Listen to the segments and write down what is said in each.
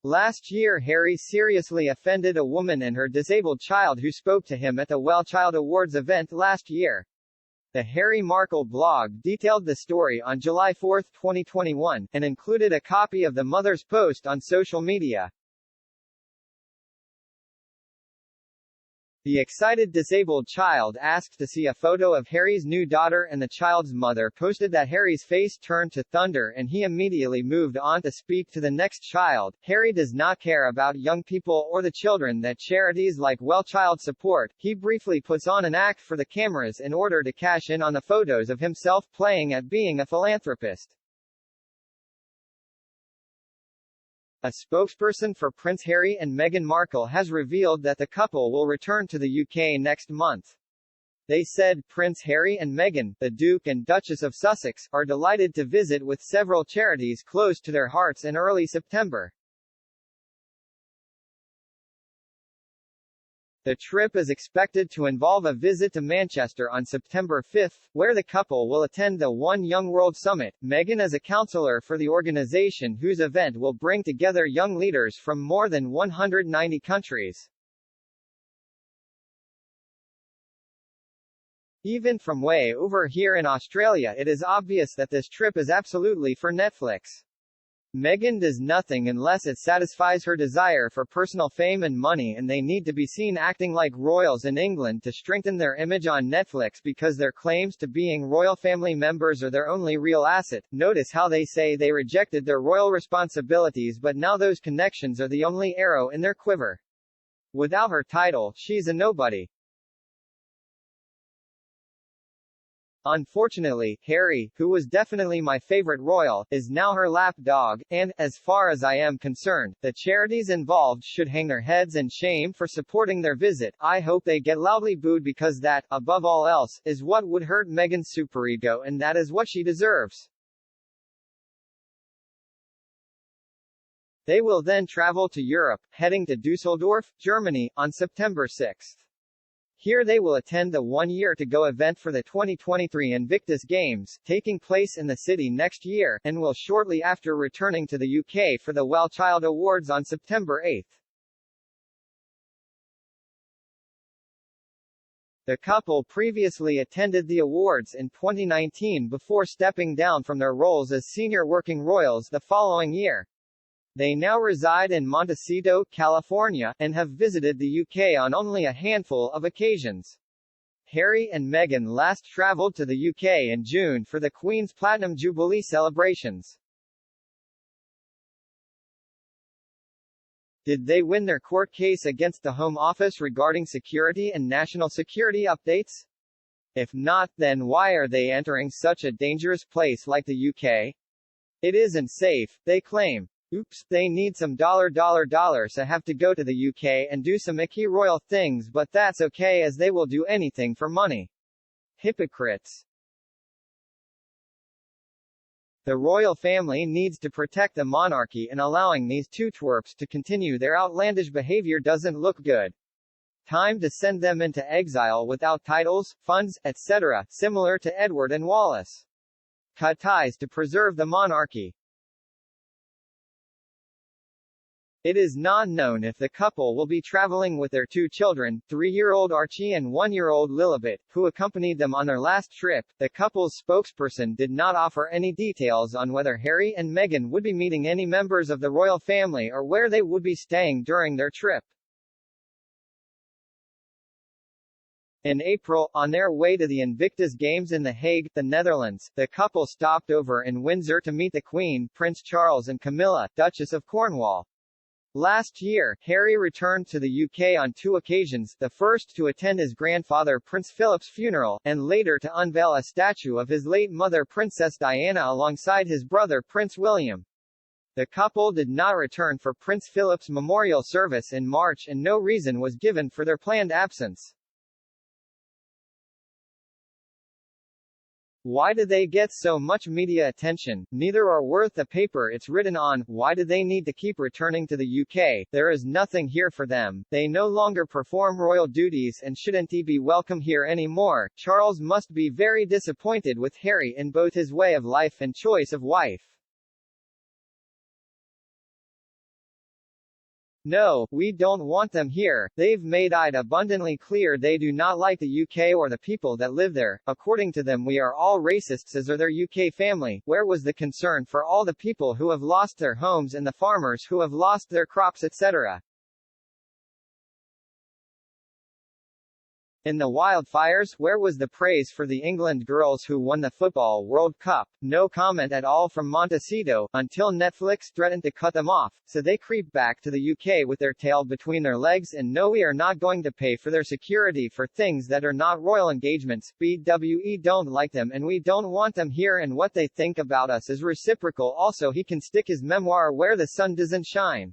Last year Harry seriously offended a woman and her disabled child who spoke to him at the WellChild Awards event last year. The Harry Markle blog detailed the story on July 4, 2021, and included a copy of the mother's post on social media. The excited disabled child asked to see a photo of Harry's new daughter, and the child's mother posted that Harry's face turned to thunder and he immediately moved on to speak to the next child. Harry does not care about young people or the children that charities like WellChild support. He briefly puts on an act for the cameras in order to cash in on the photos of himself playing at being a philanthropist. A spokesperson for Prince Harry and Meghan Markle has revealed that the couple will return to the UK next month. They said, Prince Harry and Meghan, the Duke and Duchess of Sussex, are delighted to visit with several charities close to their hearts in early September. The trip is expected to involve a visit to Manchester on September 5, where the couple will attend the One Young World Summit. Meghan is a counselor for the organization, whose event will bring together young leaders from more than 190 countries. Even from way over here in Australia, it is obvious that this trip is absolutely for Netflix. Meghan does nothing unless it satisfies her desire for personal fame and money, and they need to be seen acting like royals in England to strengthen their image on Netflix because their claims to being royal family members are their only real asset. Notice how they say they rejected their royal responsibilities, but now those connections are the only arrow in their quiver. Without her title, she's a nobody. Unfortunately, Harry, who was definitely my favorite royal, is now her lap dog, and, as far as I am concerned, the charities involved should hang their heads in shame for supporting their visit. I hope they get loudly booed because that, above all else, is what would hurt Meghan's superego, and that is what she deserves. They will then travel to Europe, heading to Düsseldorf, Germany, on September 6. Here they will attend the One Year to Go event for the 2023 Invictus Games, taking place in the city next year, and will shortly after returning to the UK for the WellChild Awards on September 8. The couple previously attended the awards in 2019 before stepping down from their roles as senior working royals the following year. They now reside in Montecito, California, and have visited the UK on only a handful of occasions. Harry and Meghan last travelled to the UK in June for the Queen's Platinum Jubilee celebrations. Did they win their court case against the Home Office regarding security and national security updates? If not, then why are they entering such a dangerous place like the UK? It isn't safe, they claim. Oops, they need some dollars, so have to go to the UK and do some icky royal things, but that's okay as they will do anything for money. Hypocrites. The royal family needs to protect the monarchy, and allowing these two twerps to continue their outlandish behavior doesn't look good. Time to send them into exile without titles, funds, etc., similar to Edward and Wallace. Cut ties to preserve the monarchy. It is not known if the couple will be traveling with their two children, 3-year-old Archie and 1-year-old Lilibet, who accompanied them on their last trip. The couple's spokesperson did not offer any details on whether Harry and Meghan would be meeting any members of the royal family or where they would be staying during their trip. In April, on their way to the Invictus Games in The Hague, the Netherlands, the couple stopped over in Windsor to meet the Queen, Prince Charles and Camilla, Duchess of Cornwall. Last year, Harry returned to the UK on 2 occasions, the first to attend his grandfather Prince Philip's funeral, and later to unveil a statue of his late mother Princess Diana alongside his brother Prince William. The couple did not return for Prince Philip's memorial service in March, and no reason was given for their planned absence. Why do they get so much media attention? Neither are worth the paper it's written on. Why do they need to keep returning to the UK? There is nothing here for them. They no longer perform royal duties and shouldn't be welcome here anymore. Charles must be very disappointed with Harry in both his way of life and choice of wife. No, we don't want them here. They've made it abundantly clear they do not like the UK or the people that live there. According to them, we are all racists, as are their UK family. Where was the concern for all the people who have lost their homes and the farmers who have lost their crops, etc.? In the wildfires, where was the praise for the England girls who won the Football World Cup? No comment at all from Montecito, until Netflix threatened to cut them off, so they creep back to the UK with their tail between their legs and no, we are not going to pay for their security for things that are not royal engagements. BWE don't like them and we don't want them here, and what they think about us is reciprocal. Also, he can stick his memoir where the sun doesn't shine.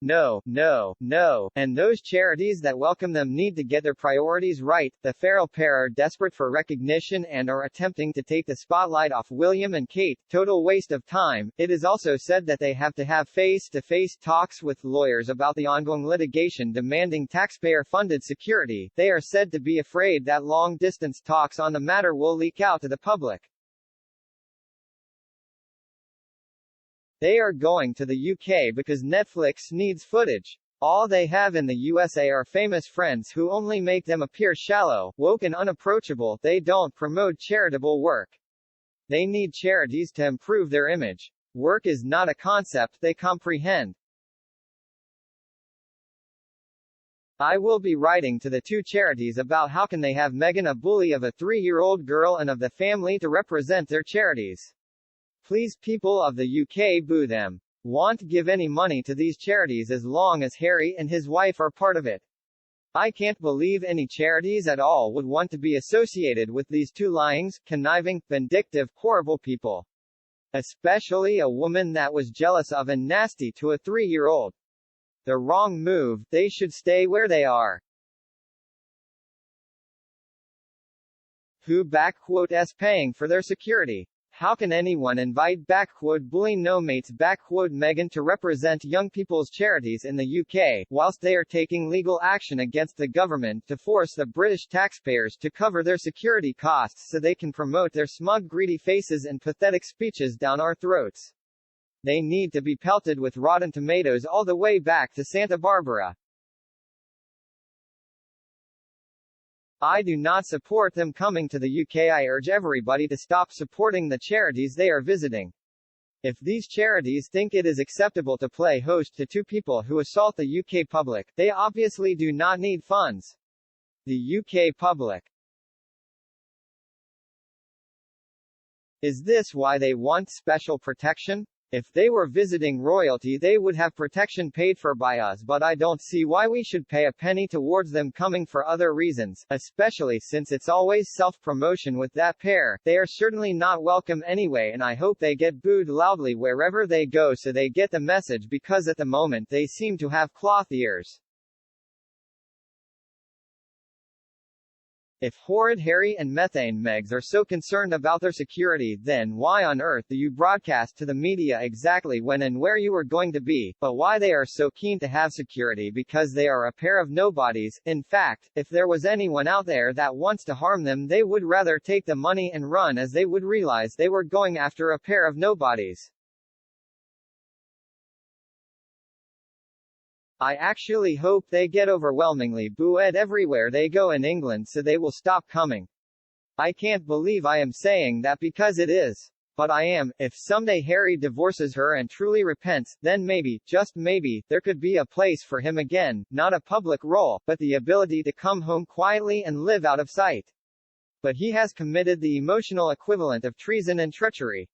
No, no, no, and those charities that welcome them need to get their priorities right. The Farrell pair are desperate for recognition and are attempting to take the spotlight off William and Kate. Total waste of time. It is also said that they have to have face-to-face talks with lawyers about the ongoing litigation demanding taxpayer-funded security. They are said to be afraid that long-distance talks on the matter will leak out to the public. They are going to the UK because Netflix needs footage. All they have in the USA are famous friends who only make them appear shallow, woke and unapproachable. They don't promote charitable work. They need charities to improve their image. Work is not a concept they comprehend. I will be writing to the two charities about how can they have Meghan, a bully of a 3-year-old girl and of the family, to represent their charities. Please, people of the UK, boo them. Won't give any money to these charities as long as Harry and his wife are part of it. I can't believe any charities at all would want to be associated with these two lying, conniving, vindictive, horrible people. Especially a woman that was jealous of and nasty to a 3-year-old. The wrong move. They should stay where they are. Who *s paying for their security? How can anyone invite *bully no mates Meghan to represent young people's charities in the UK, whilst they are taking legal action against the government to force the British taxpayers to cover their security costs so they can promote their smug, greedy faces and pathetic speeches down our throats? They need to be pelted with rotten tomatoes all the way back to Santa Barbara. I do not support them coming to the UK. I urge everybody to stop supporting the charities they are visiting. If these charities think it is acceptable to play host to two people who assault the UK public, they obviously do not need funds. The UK public. Is this why they want special protection? If they were visiting royalty, they would have protection paid for by us, but I don't see why we should pay a penny towards them coming for other reasons, especially since it's always self-promotion with that pair. They are certainly not welcome anyway, and I hope they get booed loudly wherever they go so they get the message, because at the moment they seem to have cloth ears. If horrid Harry and methane Megs are so concerned about their security, then why on earth do you broadcast to the media exactly when and where you are going to be? But why they are so keen to have security? Because they are a pair of nobodies. In fact, if there was anyone out there that wants to harm them, they would rather take the money and run, as they would realize they were going after a pair of nobodies. I actually hope they get overwhelmingly booed everywhere they go in England so they will stop coming. I can't believe I am saying that, because it is. But I am. If someday Harry divorces her and truly repents, then maybe, just maybe, there could be a place for him again, not a public role, but the ability to come home quietly and live out of sight. But he has committed the emotional equivalent of treason and treachery.